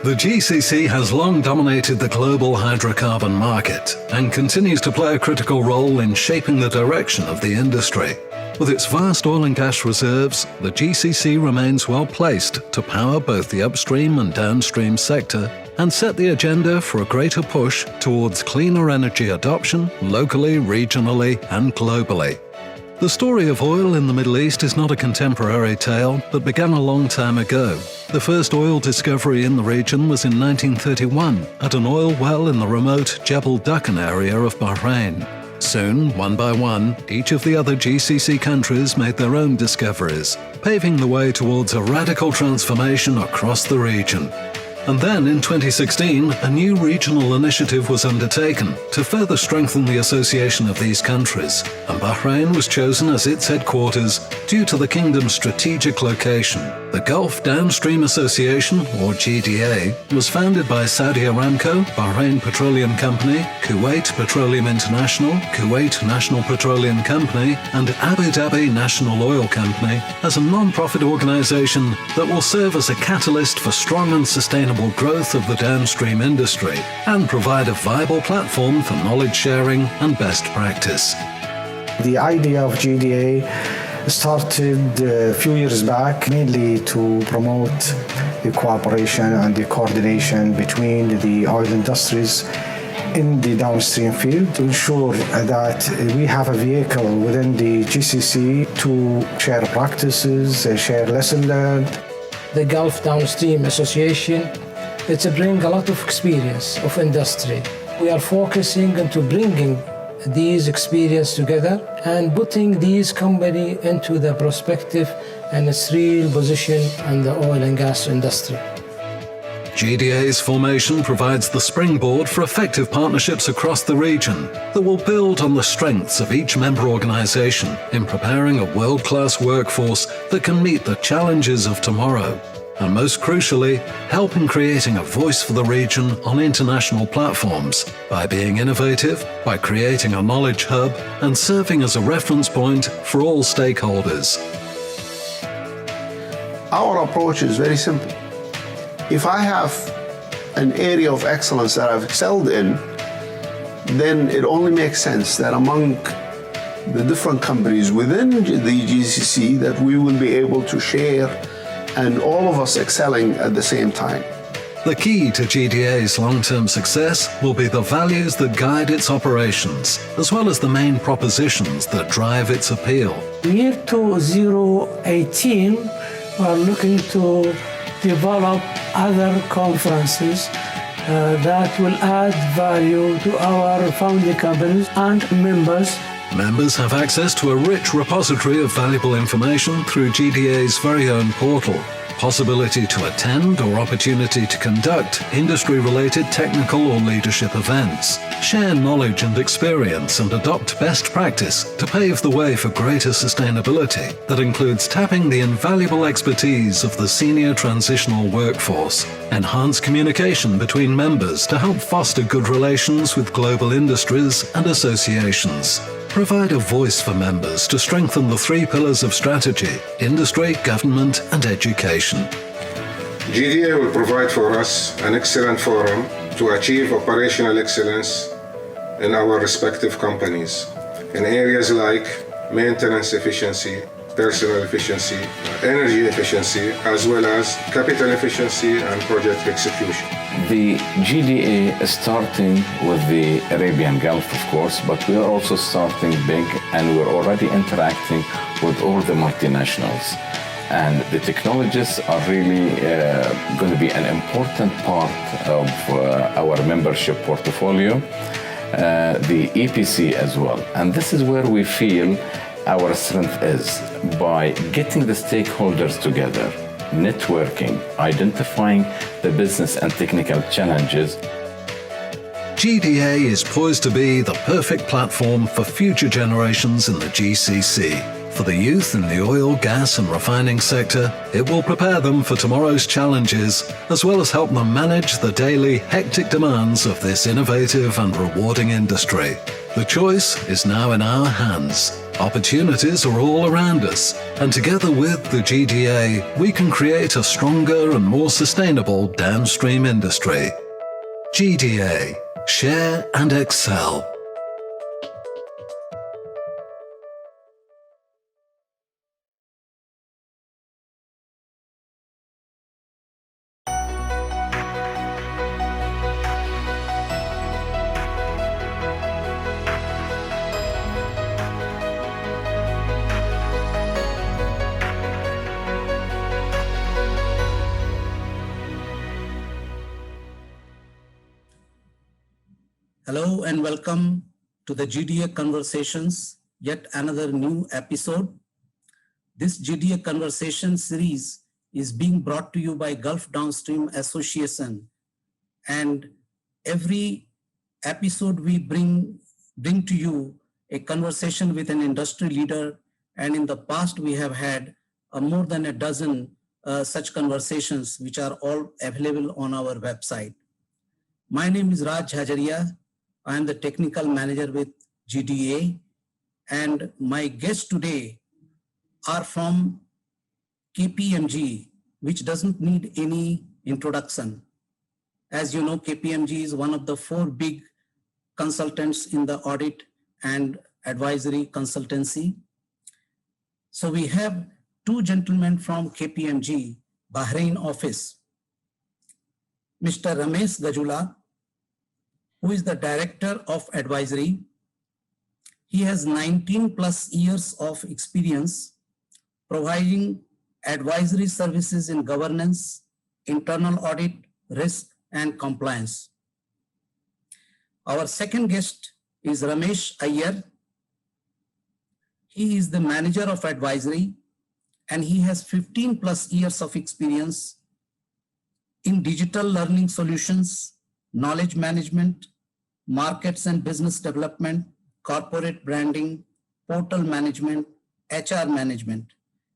The GCC has long dominated the global hydrocarbon market and continues to play a critical role in shaping the direction of the industry. With its vast oil and gas reserves, the GCC remains well placed to power both the upstream and downstream sector and set the agenda for a greater push towards cleaner energy adoption locally, regionally, and globally. The story of oil in the Middle East is not a contemporary tale, but began a long time ago. The first oil discovery in the region was in 1931 at an oil well in the remote Jebel Dukhan area of Bahrain. Soon, one by one, each of the other GCC countries made their own discoveries, paving the way towards a radical transformation across the region. And then in 2016, a new regional initiative was undertaken to further strengthen the association of these countries, and Bahrain was chosen as its headquarters due to the kingdom's strategic location. The Gulf Downstream Association, or GDA, was founded by Saudi Aramco, Bahrain Petroleum Company, Kuwait Petroleum International, Kuwait National Petroleum Company, and Abu Dhabi National Oil Company as a non-profit organization that will serve as a catalyst for strong and sustainable growth of the downstream industry and provide a viable platform for knowledge sharing and best practice. The idea of GDA started a few years back, mainly to promote the cooperation and the coordination between the oil industries in the downstream field to ensure that we have a vehicle within the GCC to share practices, share lessons learned. The Gulf Downstream Association, it's bring a lot of experience of industry. We are focusing into bringing these experience together and putting these company into the perspective and its real position in the oil and gas industry. GDA's formation provides the springboard for effective partnerships across the region that will build on the strengths of each member organization in preparing a world-class workforce that can meet the challenges of tomorrow. And most crucially, help in creating a voice for the region on international platforms by being innovative, by creating a knowledge hub, and serving as a reference point for all stakeholders. Our approach is very simple. If I have an area of excellence that I've excelled in, then it only makes sense that among the different companies within the GCC that we will be able to share and all of us excelling at the same time. The key to GDA's long-term success will be the values that guide its operations, as well as the main propositions that drive its appeal. Year 2018, we are looking to develop other conferences that will add value to our founding companies and members. Members have access to a rich repository of valuable information through GDA's very own portal, possibility to attend or opportunity to conduct industry-related technical or leadership events, share knowledge and experience and adopt best practice to pave the way for greater sustainability that includes tapping the invaluable expertise of the senior transitional workforce, enhance communication between members to help foster good relations with global industries and associations, provide a voice for members to strengthen the three pillars of strategy: industry, government, and education. GDA will provide for us an excellent forum to achieve operational excellence in our respective companies in areas like maintenance efficiency, personal efficiency, energy efficiency, as well as capital efficiency and project execution. The GDA is starting with the Arabian Gulf, of course, but we are also starting big, and we're already interacting with all the multinationals. And the technologies are really going to be an important part of our membership portfolio, the EPC as well. And this is where we feel our strength is, by getting the stakeholders together, networking, identifying the business and technical challenges. GDA is poised to be the perfect platform for future generations in the GCC. For the youth in the oil, gas and refining sector, it will prepare them for tomorrow's challenges, as well as help them manage the daily hectic demands of this innovative and rewarding industry. The choice is now in our hands. Opportunities are all around us, and together with the GDA, we can create a stronger and more sustainable downstream industry. GDA. Share and excel. Hello and welcome to the GDA Conversations, yet another new episode. This GDA Conversation series is being brought to you by Gulf Downstream Association, and every episode we bring to you a conversation with an industry leader, and in the past we have had more than a dozen such conversations which are all available on our website. My name is Raj Hajaria. I am the technical manager with GDA, and my guests today are from KPMG, which doesn't need any introduction. As you know, KPMG is one of the 4 big consultants in the audit and advisory consultancy. So we have 2 gentlemen from KPMG, Bahrain office, Mr. Ramesh Gajula, who is the Director of Advisory. He has 19 plus years of experience providing advisory services in governance, internal audit, risk, and compliance. Our second guest is Ramesh Iyer. He is the Manager of Advisory, and he has 15 plus years of experience in digital learning solutions, knowledge management, markets and business development, corporate branding, portal management, HR management,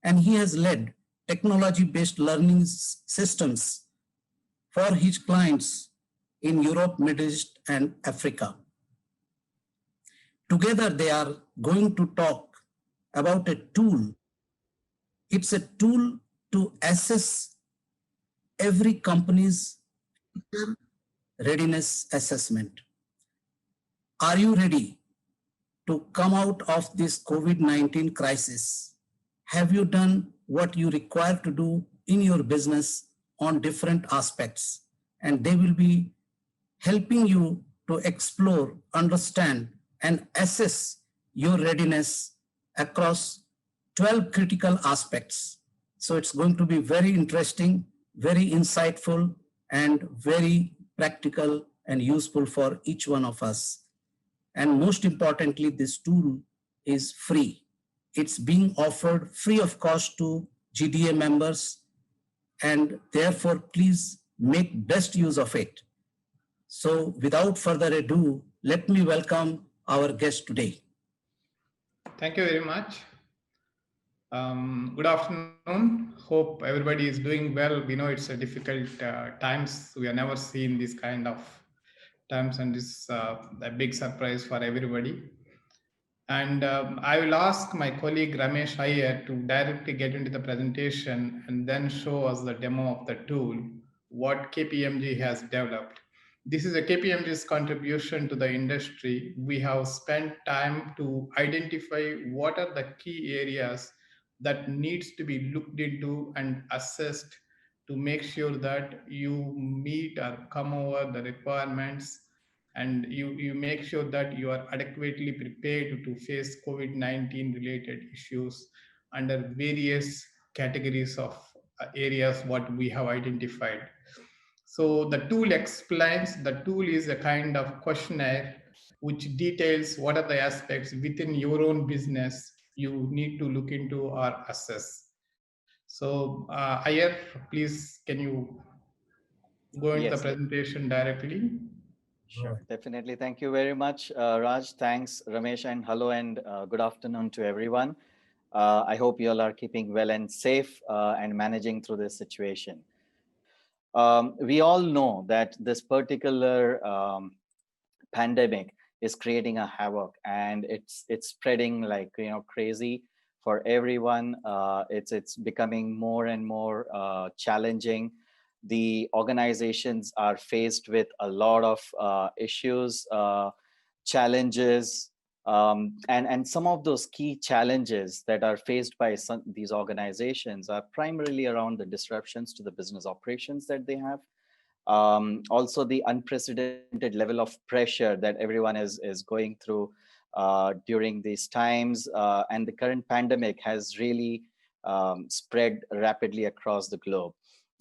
and he has led technology-based learning systems for his clients in Europe, Middle East, and Africa. Together, they are going to talk about a tool. It's a tool to assess every company's readiness assessment. Are you ready to come out of this COVID-19 crisis? Have you done what you require to do in your business on different aspects? And they will be helping you to explore, understand, and assess your readiness across 12 critical aspects. So it's going to be very interesting, very insightful, and very practical and useful for each one of us. And most importantly, this tool is free. It's being offered free of cost to GDA members, and therefore, please make best use of it. So without further ado, let me welcome our guest today. Thank you very much. Good afternoon. Hope everybody is doing well. We know it's a difficult times. We have never seen this kind of times, and this is a big surprise for everybody. And I will ask my colleague Ramesh Iyer to directly get into the presentation and then show us the demo of the tool, what KPMG has developed. This is a KPMG's contribution to the industry. We have spent time to identify what are the key areas that needs to be looked into and assessed to make sure that you meet or come over the requirements, and you make sure that you are adequately prepared to face COVID-19 related issues under various categories of areas what we have identified. So the tool explains, the tool is a kind of questionnaire which details what are the aspects within your own business you need to look into or assess. So Iyer, please, can you go into the presentation directly? Sure, definitely. Thank you very much, Raj. Thanks, Ramesh, and hello and good afternoon to everyone. I hope you all are keeping well and safe and managing through this situation. We all know that this particular pandemic is creating a havoc, and it's spreading like crazy for everyone. It's becoming more and more challenging. The organizations are faced with a lot of issues, challenges, and some of those key challenges that are faced by these organizations are primarily around the disruptions to the business operations that they have. Also the unprecedented level of pressure that everyone is going through during these times, and the current pandemic has really spread rapidly across the globe.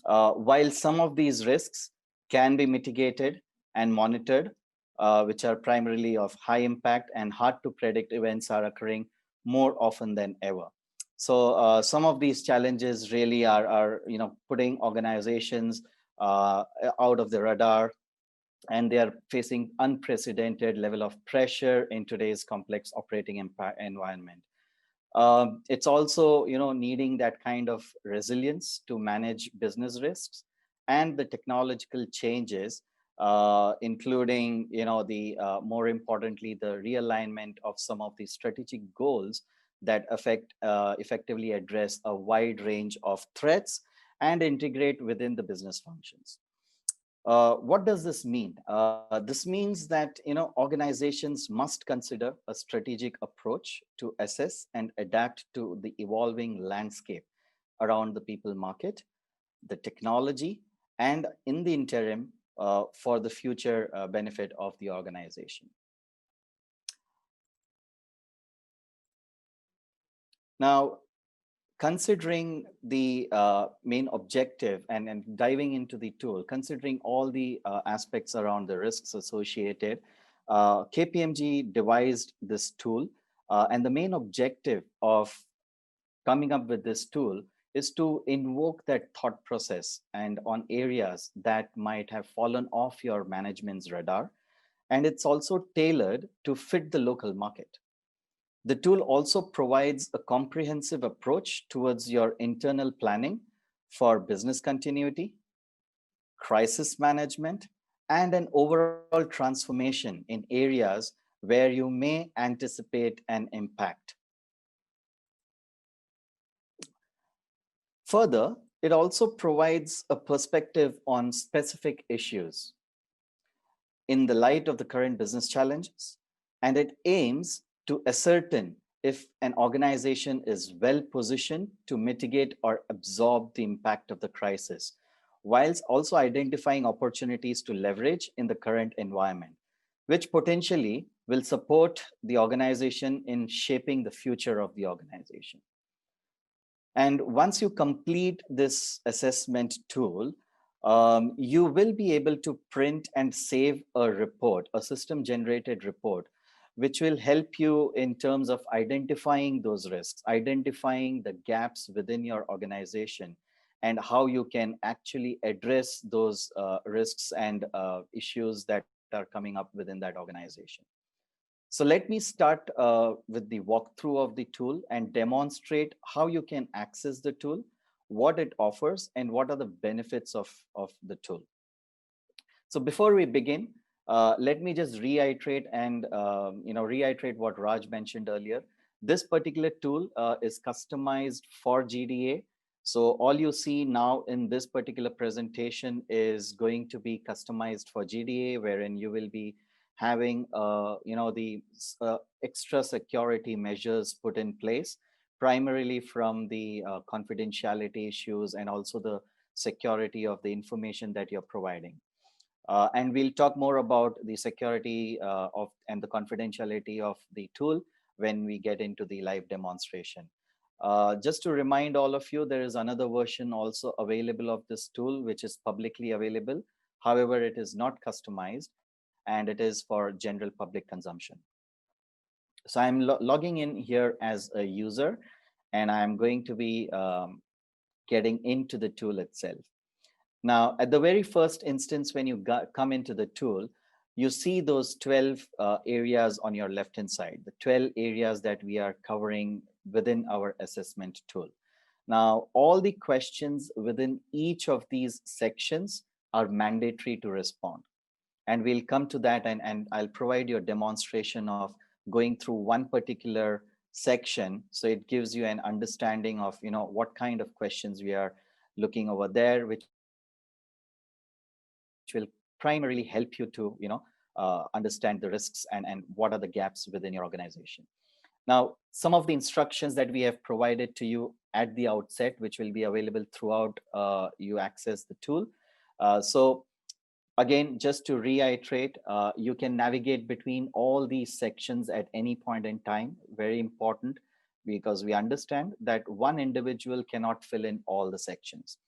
While some of these risks can be mitigated and monitored, which are primarily of high impact and hard to predict events are occurring more often than ever. So some of these challenges really are putting organizations out of the radar, and they are facing unprecedented level of pressure in today's complex operating environment. It's also needing that kind of resilience to manage business risks and the technological changes, including the more importantly the realignment of some of the strategic goals that effectively address a wide range of threats and integrate within the business functions. What does this mean? This means that organizations must consider a strategic approach to assess and adapt to the evolving landscape around the people market, the technology, and in the interim for the future benefit of the organization. Now, considering the main objective and diving into the tool, considering all the aspects around the risks associated, KPMG devised this tool, and the main objective of coming up with this tool is to invoke that thought process and on areas that might have fallen off your management's radar, and it's also tailored to fit the local market. The tool also provides a comprehensive approach towards your internal planning for business continuity, crisis management, and an overall transformation in areas where you may anticipate an impact. Further, it also provides a perspective on specific issues in the light of the current business challenges, and it aims to ascertain if an organization is well positioned to mitigate or absorb the impact of the crisis, whilst also identifying opportunities to leverage in the current environment, which potentially will support the organization in shaping the future of the organization. And once you complete this assessment tool, you will be able to print and save a report, a system-generated report, which will help you in terms of identifying those risks, identifying the gaps within your organization, and how you can actually address those risks and issues that are coming up within that organization. So let me start with the walkthrough of the tool and demonstrate how you can access the tool, what it offers, and what are the benefits of the tool. So before we begin, let me just reiterate and reiterate what Raj mentioned earlier. This particular tool is customized for GDA. So all you see now in this particular presentation is going to be customized for GDA, wherein you will be having the extra security measures put in place, primarily from the confidentiality issues and also the security of the information that you're providing. And we'll talk more about the security and the confidentiality of the tool when we get into the live demonstration. Just to remind all of you, there is another version also available of this tool, which is publicly available. However, it is not customized, and it is for general public consumption. So I'm logging in here as a user, and I'm going to be getting into the tool itself. Now, at the very first instance, when you come into the tool, you see those 12 areas on your left-hand side, the 12 areas that we are covering within our assessment tool. Now, all the questions within each of these sections are mandatory to respond. And we'll come to that, and I'll provide you a demonstration of going through one particular section. So it gives you an understanding of, what kind of questions we are looking over there, which will primarily help you to, understand the risks and what are the gaps within your organization. Now, some of the instructions that we have provided to you at the outset, which will be available throughout you access the tool. So again, just to reiterate, you can navigate between all these sections at any point in time. Very important, because we understand that one individual cannot fill in all the sections.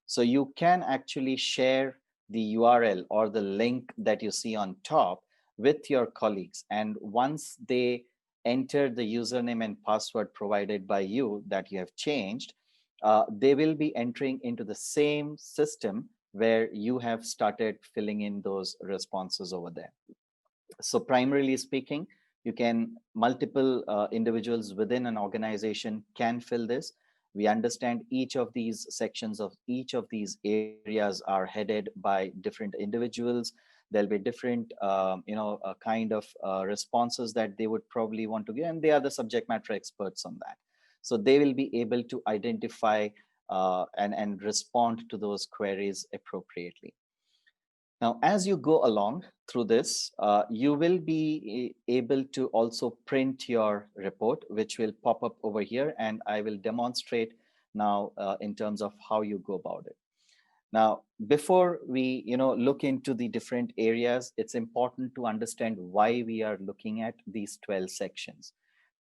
So you can actually share the URL or the link that you see on top with your colleagues. And once they enter the username and password provided by you that you have changed, they will be entering into the same system where you have started filling in those responses over there. So primarily speaking, multiple individuals within an organization can fill this. We understand each of these sections of each of these areas are headed by different individuals. There'll be different, kind of responses that they would probably want to give, and they are the subject matter experts on that. So they will be able to identify and respond to those queries appropriately. Now, as you go along through this, you will be able to also print your report, which will pop up over here, and I will demonstrate now in terms of how you go about it. Now, before we look into the different areas, it's important to understand why we are looking at these 12 sections.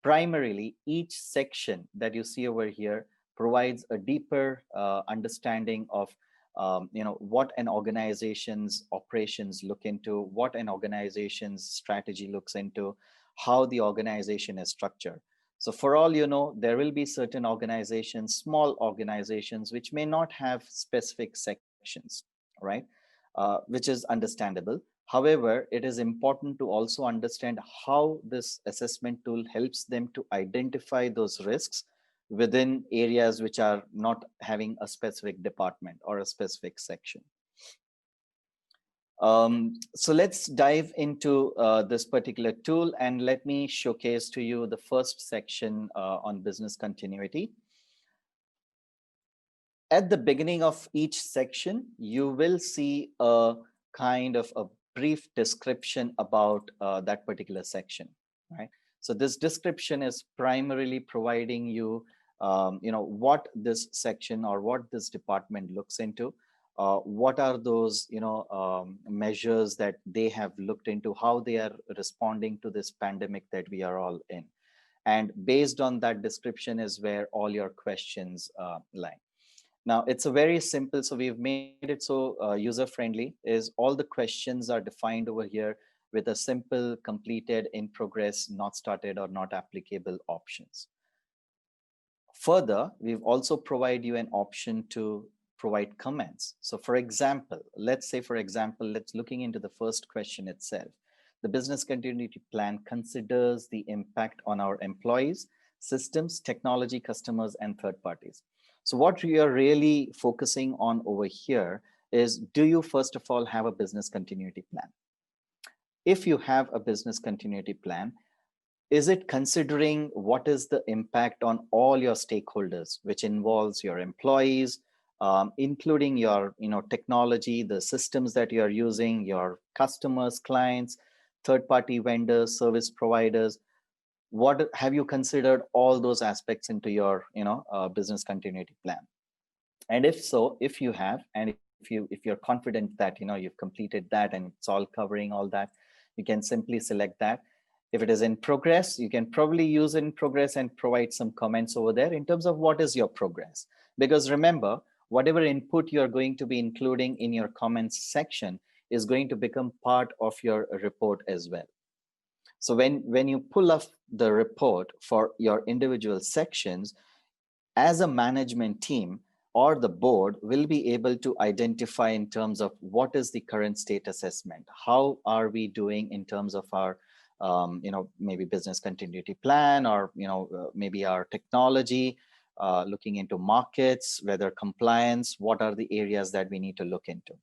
Primarily, each section that you see over here provides a deeper understanding of what an organization's operations look into, what an organization's strategy looks into, how the organization is structured. So for all you know, there will be certain organizations, small organizations, which may not have specific sections, right? Which is understandable. However, it is important to also understand how this assessment tool helps them to identify those risks within areas which are not having a specific department or a specific section. So let's dive into this particular tool, and let me showcase to you the first section on business continuity. At the beginning of each section, you will see a kind of a brief description about that particular section, right? So this description is primarily providing you what this section or what this department looks into, what are those measures that they have looked into, how they are responding to this pandemic that we are all in. And based on that description is where all your questions lie. Now, it's a very simple, so we've made it so user-friendly, is all the questions are defined over here with a simple, completed, in progress, not started, or not applicable options. Further, we've also provided you an option to provide comments. So for example, let's looking into the first question itself. The business continuity plan considers the impact on our employees, systems, technology, customers, and third parties. So what we are really focusing on over here is, do you first of all have a business continuity plan? If you have a business continuity plan, is it considering what is the impact on all your stakeholders, which involves your employees, including your technology, the systems that you are using, your customers, clients, third-party vendors, service providers? What have you considered all those aspects into your business continuity plan? And if so, if you have, and if you're confident that you've completed that and it's all covering all that, you can simply select that. If it is in progress, you can probably use in progress and provide some comments over there in terms of what is your progress. Because remember, whatever input you're going to be including in your comments section is going to become part of your report as well. So when you pull up the report for your individual sections, as a management team or the board will be able to identify in terms of what is the current state assessment, how are we doing in terms of our maybe business continuity plan, or maybe our technology, looking into markets, whether compliance, what are the areas that we need to look into.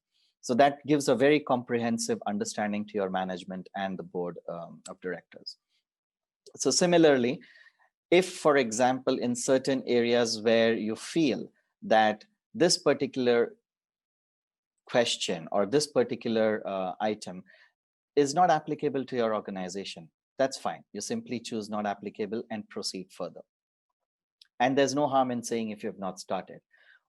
So that gives a very comprehensive understanding to your management and the board of directors. So similarly, if, for example, in certain areas where you feel that this particular question or this particular item is not applicable to your organization, that's fine. You simply choose not applicable and proceed further. And there's no harm in saying if you have not started.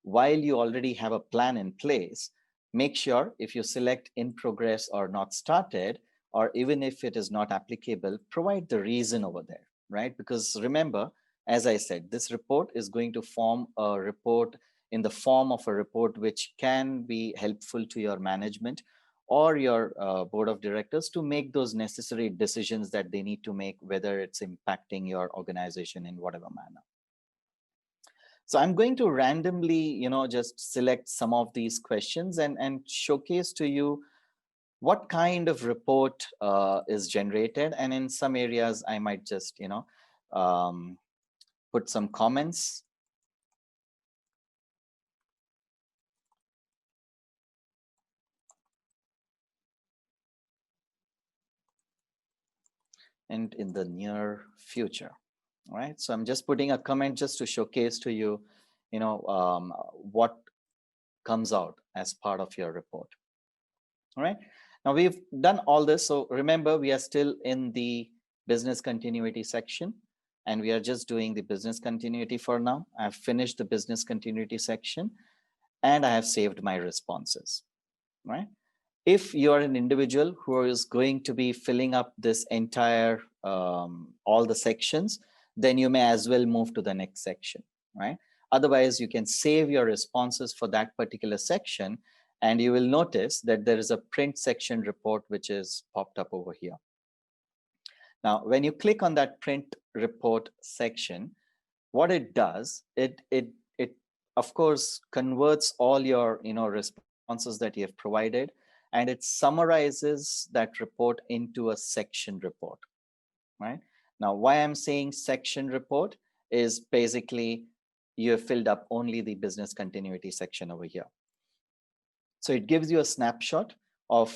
While you already have a plan in place, make sure if you select in progress or not started, or even if it is not applicable, provide the reason over there, right? Because remember, as I said, this report is going to form a report in the form of a report which can be helpful to your management or your board of directors to make those necessary decisions that they need to make, whether it's impacting your organization in whatever manner. So I'm going to randomly, just select some of these questions and showcase to you what kind of report is generated. And in some areas, I might just, put some comments. And in the near future, all right? So I'm just putting a comment just to showcase to you, what comes out as part of your report. All right. Now we've done all this. So remember, we are still in the business continuity section, and we are just doing the business continuity for now. I've finished the business continuity section and I have saved my responses, right? If you're an individual who is going to be filling up this entire, all the sections, then you may as well move to the next section, right? Otherwise, you can save your responses for that particular section, and you will notice that there is a print section report which is popped up over here. Now, when you click on that print report section, what it does, it of course converts all your responses that you have provided, and it summarizes that report into a section report, right? Now, why I'm saying section report is basically you have filled up only the business continuity section over here. So it gives you a snapshot of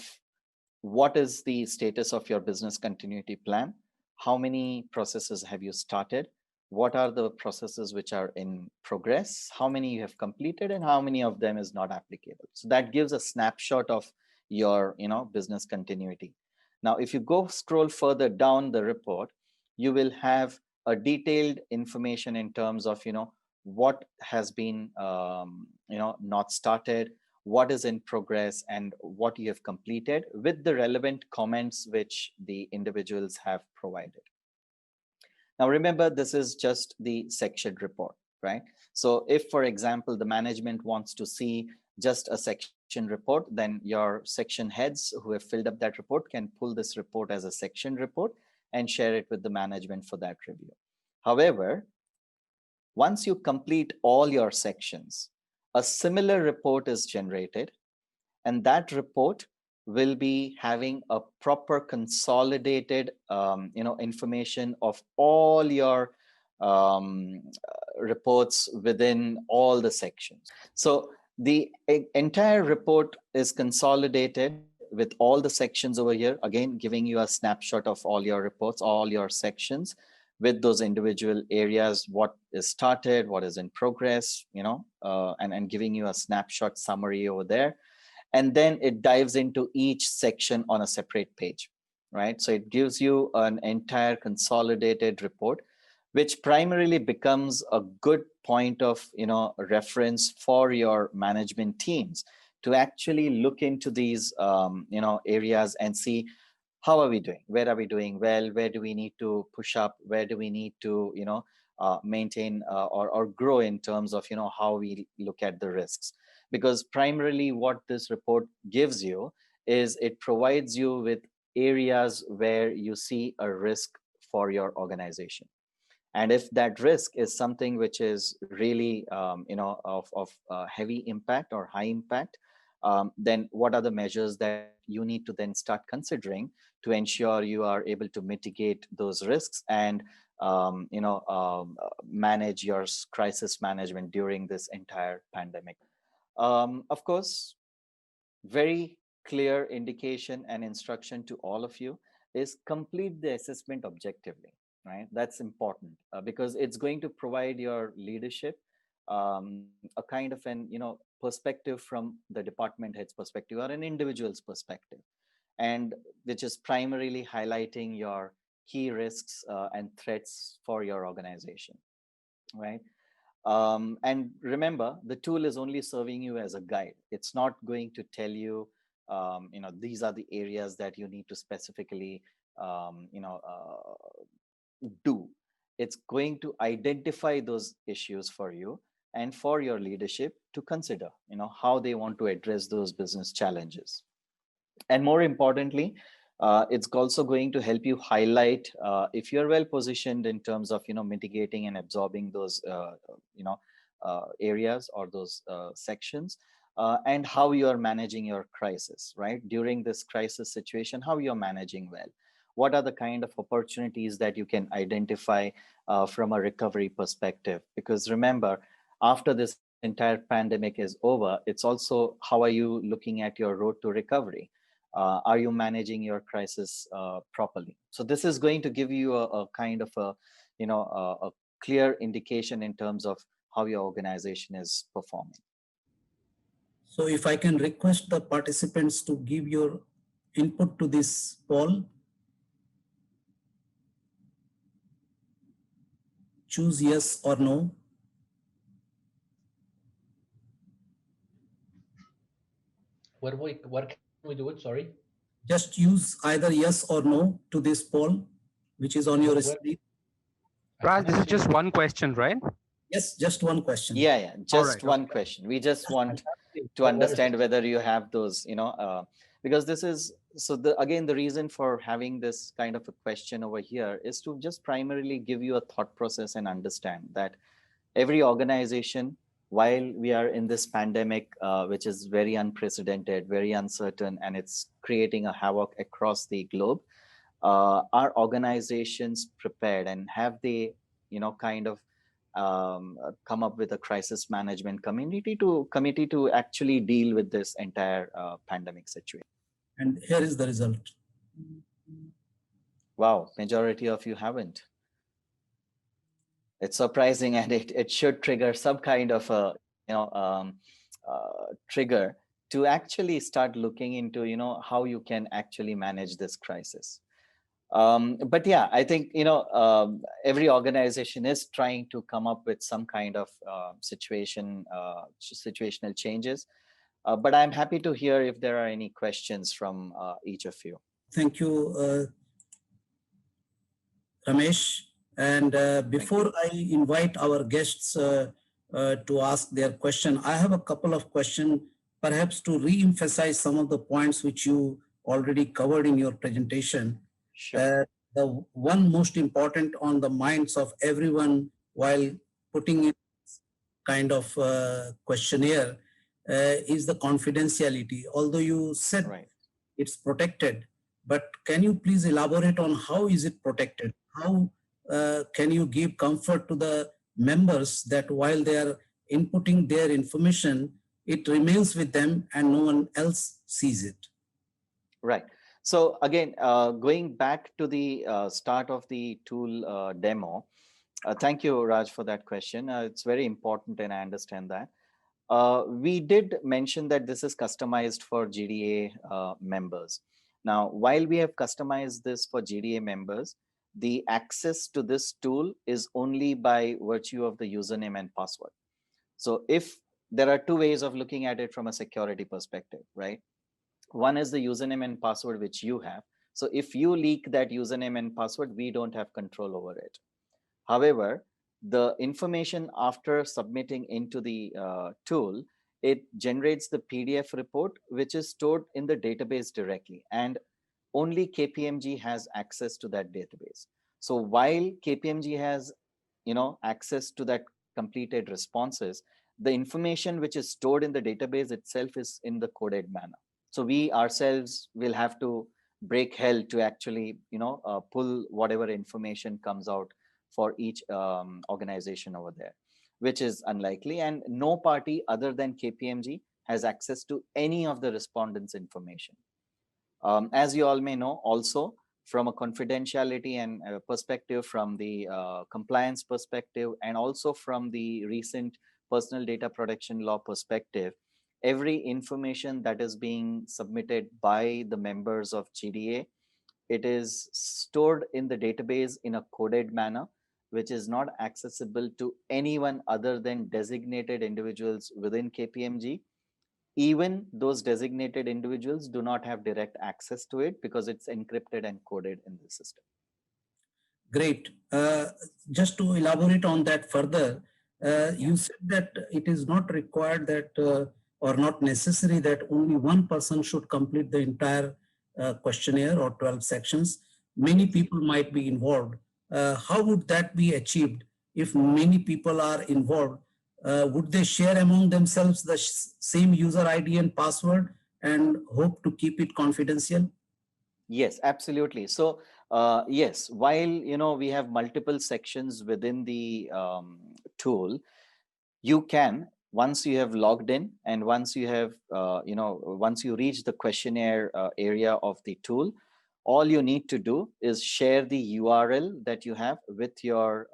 what is the status of your business continuity plan, how many processes have you started, what are the processes which are in progress, how many you have completed, and how many of them is not applicable. So that gives a snapshot of your business continuity. Now, if you go scroll further down the report, you will have a detailed information in terms of what has been not started, what is in progress, and what you have completed, with the relevant comments which the individuals have provided. Now, remember, this is just the section report, right? So if, for example, the management wants to see just a section report, then your section heads who have filled up that report can pull this report as a section report and share it with the management for that review. However, once you complete all your sections, a similar report is generated, and that report will be having a proper consolidated information of all your reports within all the sections. So the entire report is consolidated with all the sections over here, again giving you a snapshot of all your reports, all your sections, with those individual areas, what is started, what is in progress, and giving you a snapshot summary over there. And then it dives into each section on a separate page, right? So it gives you an entire consolidated report, which primarily becomes a good point of reference for your management teams to actually look into these areas and see, how are we doing? Where are we doing well? Where do we need to push up? Where do we need to maintain or grow in terms of how we look at the risks? Because primarily what this report gives you is it provides you with areas where you see a risk for your organization. And if that risk is something which is really of heavy impact or high impact, then what are the measures that you need to then start considering to ensure you are able to mitigate those risks and manage your crisis management during this entire pandemic. Of course, very clear indication and instruction to all of you is complete the assessment objectively, right? That's important because it's going to provide your leadership a kind of an, perspective from the department head's perspective or an individual's perspective, and which is primarily highlighting your key risks and threats for your organization, right? And remember, the tool is only serving you as a guide. It's not going to tell you, these are the areas that you need to specifically, do. It's going to identify those issues for you and for your leadership to consider, how they want to address those business challenges. And more importantly, it's also going to help you highlight if you're well positioned in terms of mitigating and absorbing those areas or those sections, and how you are managing your crisis, right? During this crisis situation, how you're managing well. What are the kind of opportunities that you can identify from a recovery perspective? Because remember, after this entire pandemic is over, it's also how are you looking at your road to recovery? Are you managing your crisis properly? So this is going to give you a kind of a clear indication in terms of how your organization is performing. So if I can request the participants to give your input to this poll. Choose yes or no. What can we do it? Sorry. Just use either yes or no to this poll, which is on your screen. Raj, this is just one question, right? Yes, just one question. Yeah, just one question. We just want to understand whether you have those, because this is, again, the reason for having this kind of a question over here is to just primarily give you a thought process and understand that every organization, while we are in this pandemic, which is very unprecedented, very uncertain, and it's creating a havoc across the globe, are organizations prepared, and have they, kind of come up with a crisis management committee to actually deal with this entire pandemic situation? And here is the result. Wow, majority of you haven't. It's surprising, and it should trigger some kind of a trigger to actually start looking into how you can actually manage this crisis. But yeah, I think every organization is trying to come up with some kind of situational changes. But I'm happy to hear if there are any questions from each of you. Thank you, Ramesh. And before I invite our guests to ask their question, I have a couple of questions, perhaps to re-emphasize some of the points which you already covered in your presentation. Sure. The one most important on the minds of everyone while putting in kind of questionnaire is the confidentiality. Although you said it's protected, but can you please elaborate on how is it protected? How can you give comfort to the members that while they are inputting their information, it remains with them and no one else sees it? Right. So again, going back to the start of the tool demo, thank you, Raj, for that question. It's very important, and I understand that. We did mention that this is customized for GDA members. Now, while we have customized this for GDA members, the access to this tool is only by virtue of the username and password. So if there are two ways of looking at it from a security perspective, right? One is the username and password which you have. So if you leak that username and password, we don't have control over it. However, the information after submitting into the tool, it generates the PDF report, which is stored in the database directly. And only KPMG has access to that database. So while KPMG has, access to that completed responses, the information which is stored in the database itself is in the coded manner. So we ourselves will have to break hell to actually, pull whatever information comes out for each organization over there, which is unlikely. And no party other than KPMG has access to any of the respondents' information. As you all may know, also from a confidentiality and perspective, from the compliance perspective, and also from the recent personal data protection law perspective, every information that is being submitted by the members of GDA, it is stored in the database in a coded manner, which is not accessible to anyone other than designated individuals within KPMG. Even those designated individuals do not have direct access to it because it's encrypted and coded in the system. Great. Just to elaborate on that further, you said that it is not required that or not necessary that only one person should complete the entire questionnaire or 12 sections. Many people might be involved. How would that be achieved if many people are involved? Would they share among themselves the same user ID and password and hope to keep it confidential? Yes, absolutely. So yes, while we have multiple sections within the tool, you can, once you have logged in and once you have once you reach the questionnaire area of the tool, all you need to do is share the URL that you have with your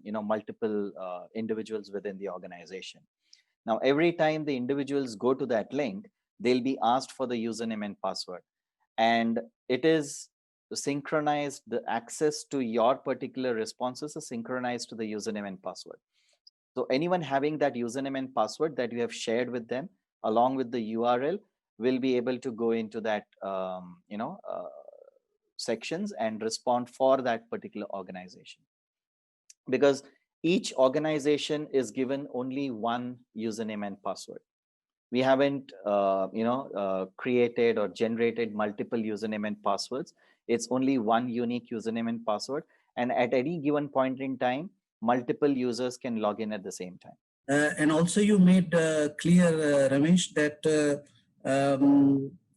multiple individuals within the organization. Now, every time the individuals go to that link, they'll be asked for the username and password, and it is synchronized. The access to your particular responses is synchronized to the username and password. So anyone having that username and password that you have shared with them along with the URL will be able to go into that sections and respond for that particular organization, because each organization is given only one username and password. We haven't created or generated multiple username and passwords. It's only one unique username and password, and at any given point in time, multiple users can log in at the same time. And also you made clear, Ramesh, that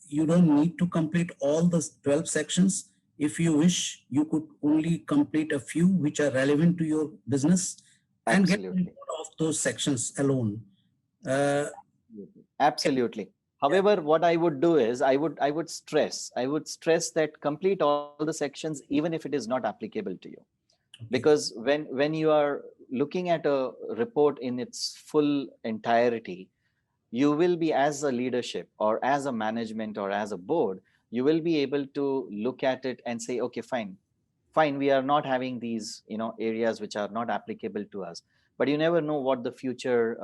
you don't need to complete all the 12 sections. If you wish, you could only complete a few which are relevant to your business and get rid of those sections alone. Absolutely. However, what I would do is I would stress that complete all the sections even if it is not applicable to you. Because when you are looking at a report in its full entirety, you will be, as a leadership or as a management or as a board, you will be able to look at it and say, okay, fine, we are not having these areas which are not applicable to us. But you never know what the future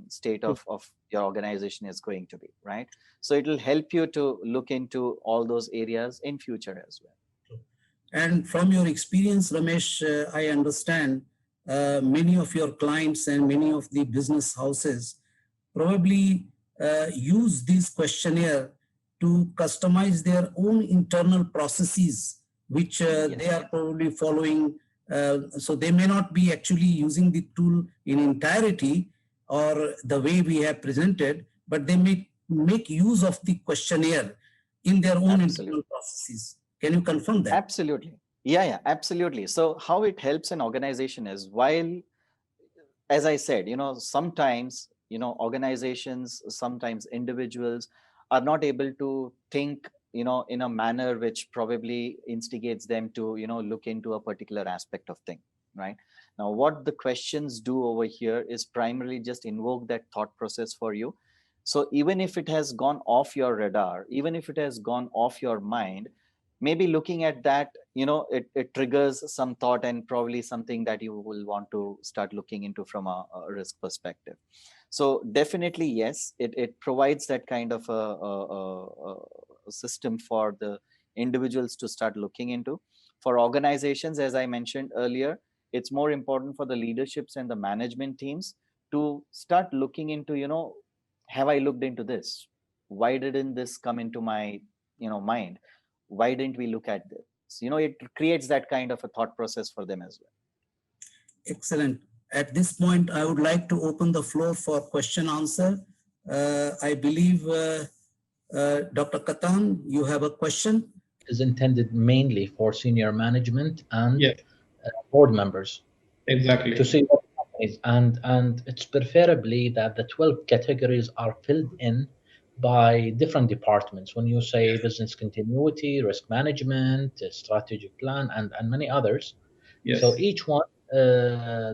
state of your organization is going to be, right? So it will help you to look into all those areas in future as well. And from your experience, Ramesh, I understand many of your clients and many of the business houses probably use this questionnaire to customize their own internal processes, which they are probably following. So they may not be actually using the tool in entirety or the way we have presented, but they may make use of the questionnaire in their own internal processes. Can you confirm that? Absolutely. Yeah, absolutely. So how it helps an organization is, while, as I said, sometimes, organizations, sometimes individuals are not able to think, in a manner which probably instigates them to, look into a particular aspect of thing, right? Now, what the questions do over here is primarily just invoke that thought process for you. So even if it has gone off your radar, even if it has gone off your mind, maybe looking at that, it triggers some thought and probably something that you will want to start looking into from a risk perspective. So definitely, yes, it provides that kind of a system for the individuals to start looking into. For organizations, as I mentioned earlier, it's more important for the leaderships and the management teams to start looking into, have I looked into this? Why didn't this come into my, mind? Why didn't we look at this? It creates that kind of a thought process for them as well. Excellent. At this point, I would like to open the floor for question answer. I believe Dr. Katan, you have a question? Is intended mainly for senior management and Yes. board members. Exactly. To see what companies, and it's preferably that the 12 categories are filled in by different departments. When you say business continuity, risk management, strategic plan, and many others, Yes. so each one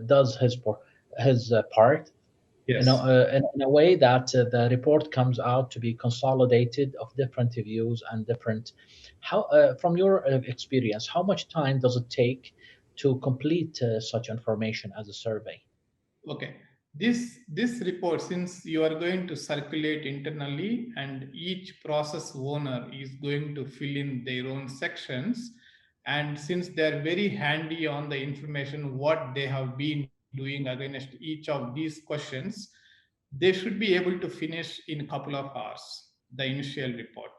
does his part, Yes. in a way that the report comes out to be consolidated of different views and different. How, from your experience, how much time does it take to complete such information as a survey? Okay. This report, since you are going to circulate internally and each process owner is going to fill in their own sections, and since they're very handy on the information what they have been doing against each of these questions, they should be able to finish in a couple of hours the initial report,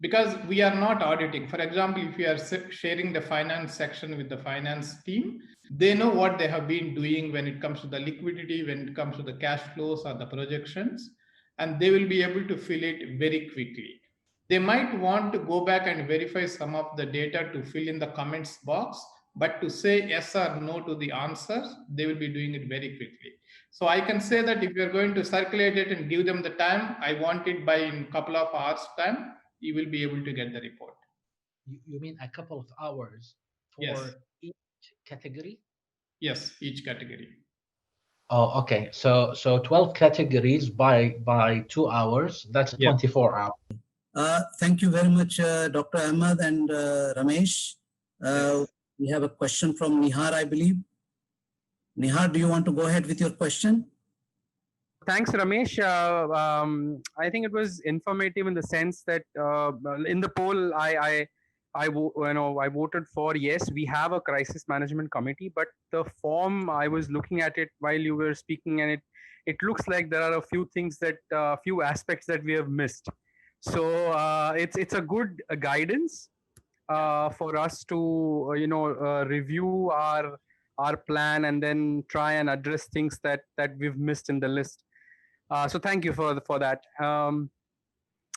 because we are not auditing. For example, if you are sharing the finance section with the finance team, they know what they have been doing when it comes to the liquidity, when it comes to the cash flows or the projections, and they will be able to fill it very quickly. They might want to go back and verify some of the data to fill in the comments box, but to say yes or no to the answers, they will be doing it very quickly. So I can say that if you're going to circulate it and give them the time, I want it by in couple of hours time, you will be able to get the report. You mean a couple of hours Yes. for each category? Yes, each category. Oh, okay. So 12 categories by 2 hours. That's Yeah. 24 hours. Thank you very much, Dr. Ahmed and Ramesh. Yes. We have a question from Nihar, I believe. Nihar, do you want to go ahead with your question? Thanks, Ramesh. I think it was informative in the sense that in the poll, I voted for yes. We have a crisis management committee, but the form I was looking at it while you were speaking, and it looks like there are a few things that few aspects that we have missed. So it's a good guidance for us to review our plan and then try and address things that we've missed in the list. So thank you for that.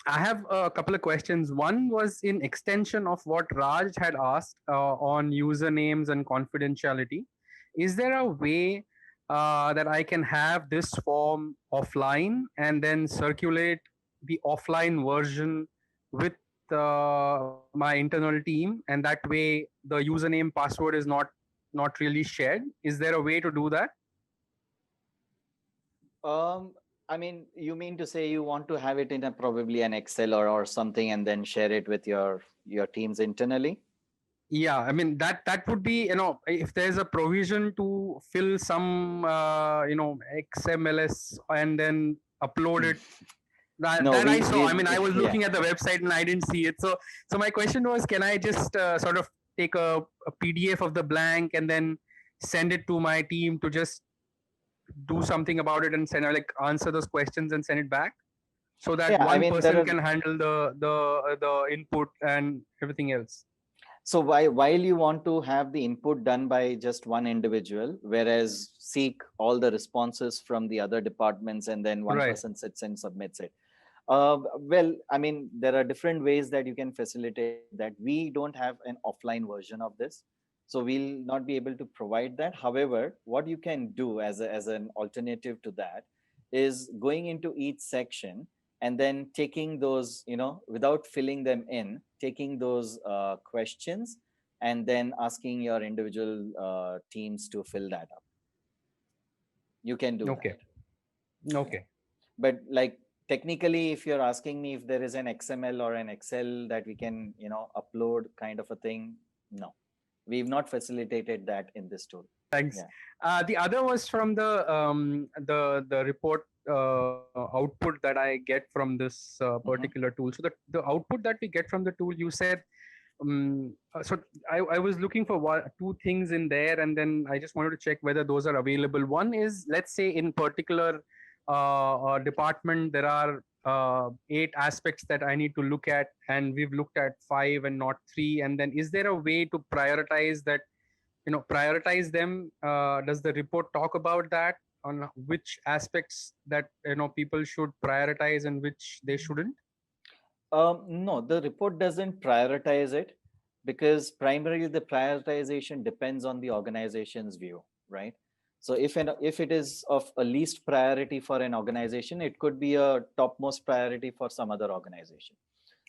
I have a couple of questions. One was in extension of what Raj had asked on usernames and confidentiality. Is there a way that I can have this form offline and then circulate the offline version with my internal team, and that way the username password is not really shared? Is there a way to do that? I mean, you mean to say you want to have it in a probably an Excel or something and then share it with your teams internally? Yeah, I mean that would be, if there's a provision to fill some XMLs and then upload it. No, That I saw. I mean, I was yeah. looking at the website and I didn't see it. So my question was, can I just sort of take a PDF of the blank and then send it to my team to just do something about it and send, like, answer those questions and send it back, so that Yeah, I one mean, person can handle the input and everything else? So while you want to have the input done by just one individual, whereas seek all the responses from the other departments and then one Right. person sits and submits it. Well, I mean, there are different ways that you can facilitate that. We don't have an offline version of this, so we'll not be able to provide that. However, what you can do as an alternative to that is going into each section and then taking those, without filling them in, taking those questions and then asking your individual teams to fill that up. You can do Okay. that. Okay. But like, technically, if you're asking me if there is an XML or an Excel that we can, upload kind of a thing, no, we've not facilitated that in this tool. Thanks. Yeah. The other was from the report output that I get from this particular tool. So the output that we get from the tool, you said. So I was looking for two things in there, and then I just wanted to check whether those are available. One is, let's say in particular department, there are 8 aspects that I need to look at, and we've looked at 5 and not 3. And then is there a way to prioritize that? Prioritize them? Does the report talk about that, on which aspects that people should prioritize and which they shouldn't? No, the report doesn't prioritize it, because primarily the prioritization depends on the organization's view, right? So if it is of a least priority for an organization, it could be a topmost priority for some other organization.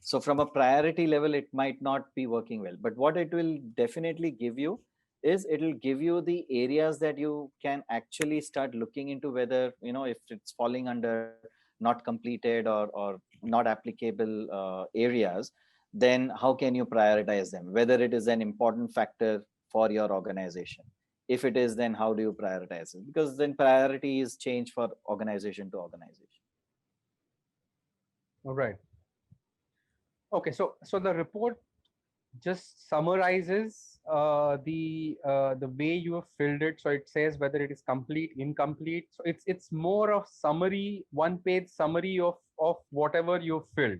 So from a priority level, it might not be working well. But what it will definitely give you is it will give you the areas that you can actually start looking into, whether, if it's falling under not completed or not applicable areas, then how can you prioritize them? Whether it is an important factor for your organization. If it is, then how do you prioritize it? Because then priorities change for organization to organization. All right. Okay, so the report just summarizes the way you have filled it. So it says whether it is complete, incomplete. So it's more of summary, one-page summary of whatever you've filled.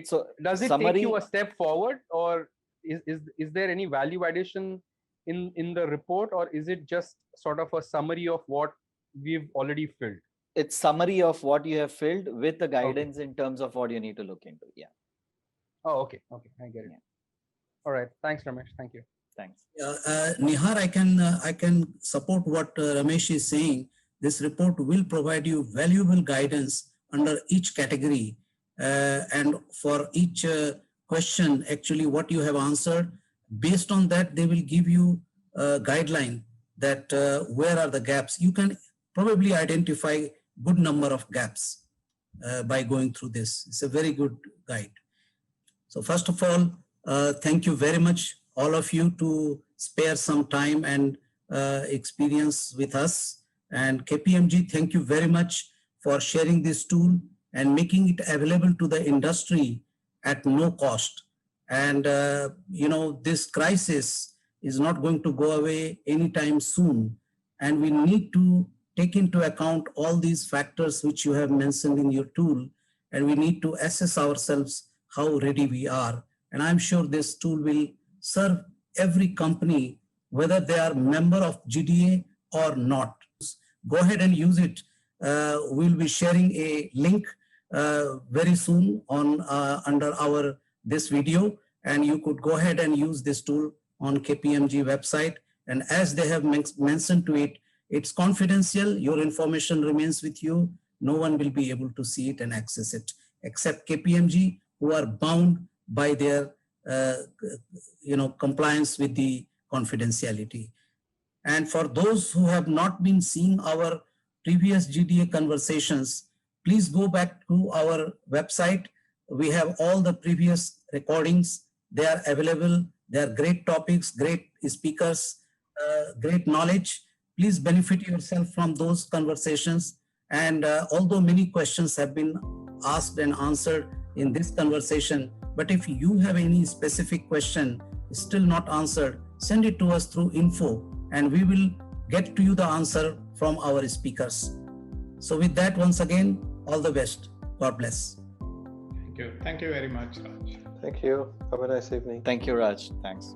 So does it take you a step forward, or is there any value addition in the report, or is it just sort of a summary of what we've already filled? It's summary of what you have filled with the guidance in terms of what you need to look into. Yeah. Oh, okay. I get it. Yeah. All right. Thanks, Ramesh. Thank you. Thanks. Nihar, I can support what Ramesh is saying. This report will provide you valuable guidance under each category, and for each question, actually what you have answered. Based on that, they will give you a guideline that where are the gaps. You can probably identify good number of gaps by going through this. It's a very good guide. So first of all, thank you very much, all of you, to spare some time and experience with us. And KPMG, thank you very much for sharing this tool and making it available to the industry at no cost. And this crisis is not going to go away anytime soon. And we need to take into account all these factors which you have mentioned in your tool. And we need to assess ourselves how ready we are. And I'm sure this tool will serve every company, whether they are member of GDA or not. Go ahead and use it. We'll be sharing a link very soon on under this video, and you could go ahead and use this tool on KPMG website. And as they have mentioned to it, it's confidential. Your information remains with you. No one will be able to see it and access it except KPMG, who are bound by their compliance with the confidentiality. And for those who have not been seeing our previous GDA conversations, please go back to our website. We have all the previous recordings. They are available. They are great topics, great speakers, great knowledge. Please benefit yourself from those conversations. And although many questions have been asked and answered in this conversation, but if you have any specific question still not answered, send it to us through info, and we will get to you the answer from our speakers. So with that, once again, all the best. God bless. Thank you. Thank you very much, Raj. Thank you. Have a nice evening. Thank you, Raj. Thanks.